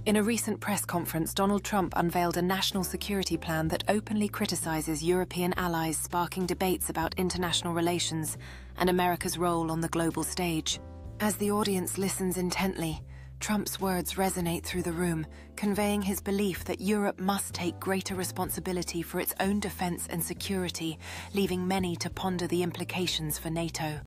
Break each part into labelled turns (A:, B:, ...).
A: In a recent press conference, Donald Trump unveiled a national security plan that openly criticizes European allies, sparking debates about international relations and America's role on the global stage. As the audience listens intently, Trump's words resonate through the room, conveying his belief that Europe must take greater responsibility for its own defense and security, leaving many to ponder the implications for NATO.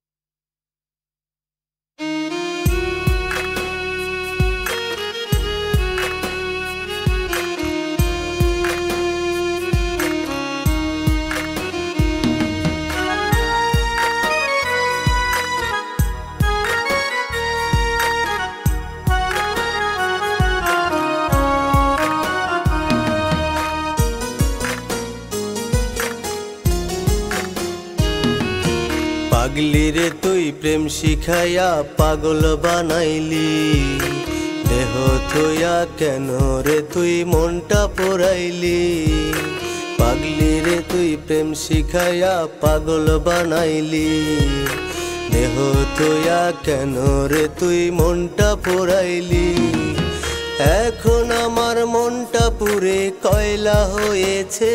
B: পাগলি রে তুই প্রেম শিখাইয়া পাগল বানাইলি দেহ থইয়া কেন রে তুই মনটা পোড়াইলি পাগলি রে তুই প্রেম শিখাইয়া পাগল বানাইলি দেহ থইয়া কেন রে তুই মনটা পোড়াইলি এখন আমার মনটা পুরে কয়লা হয়েছে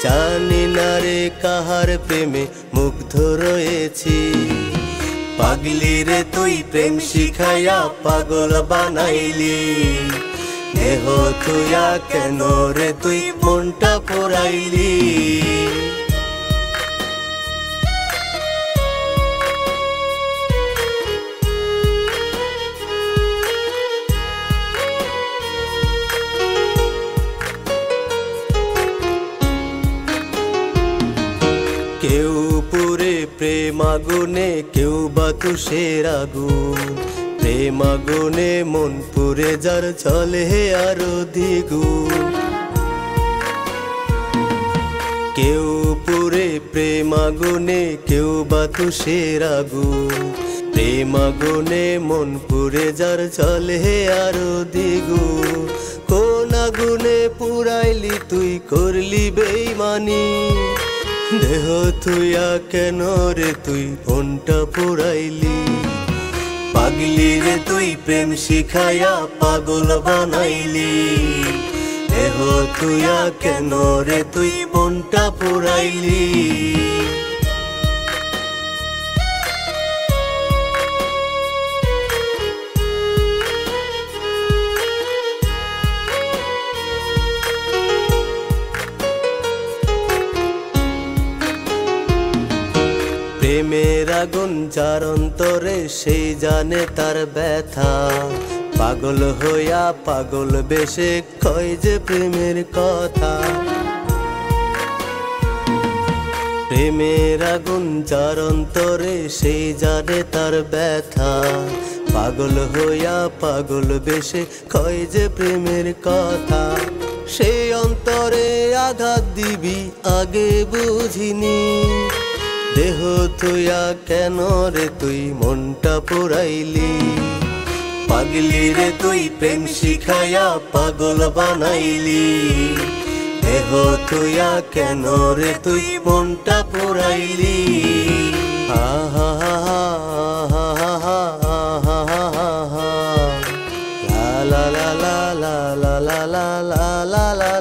B: জানি না রে কাহার প্রেমে মুগ্ধ রয়েছি পাগলি রে তুই প্রেম শিখাইয়া পাগল বানাইলি দেহ থইয়া কেন রে তুই মনটা পোড়াইলি কেউ পুরে প্রেম আগুনে কেউ বা তুষের আগুন প্রেম আগুনে মন পুরে যার চলে আরো দ্বিগুণ কেউ পুরে প্রেম আগুনে কেউ বা তুষের আগুন প্রেম আগুনে মন পুরে যার চলে আরো দ্বিগুণ কোন আগুনে পুরাইলি তুই করলি বেইমানি দেহ থুইয়া কেন রে তুই মনটা পোড়াইলি পাগলি রে তুই প্রেম শিখাইয়া পাগল বানাইলি দেহ থুইয়া কেন রে তুই মনটা পোড়াইলি প্রেমের আগুন যার অন্তরে সেই জানে তার ব্যথা পাগল হইয়া পাগল বেশে কয় যে প্রেমের কথা প্রেমের আগুন যার অন্তরে সেই জানে তার ব্যথা পাগল হইয়া পাগল বেশে কয় যে প্রেমের কথা সেই অন্তরে আঘাত দিবি আগে বুঝিনি দেহ থইয়া কেন রে তুই মনটা পোড়াইলি পাগলি রে তুই প্রেম শিখাইয়া পাগল বানাইলি দেহ থইয়া কেন রে তুই মনটা পোড়াইলি হা হা হা হা হা হা হা হা লা লা লা লা লা লা লা লা লা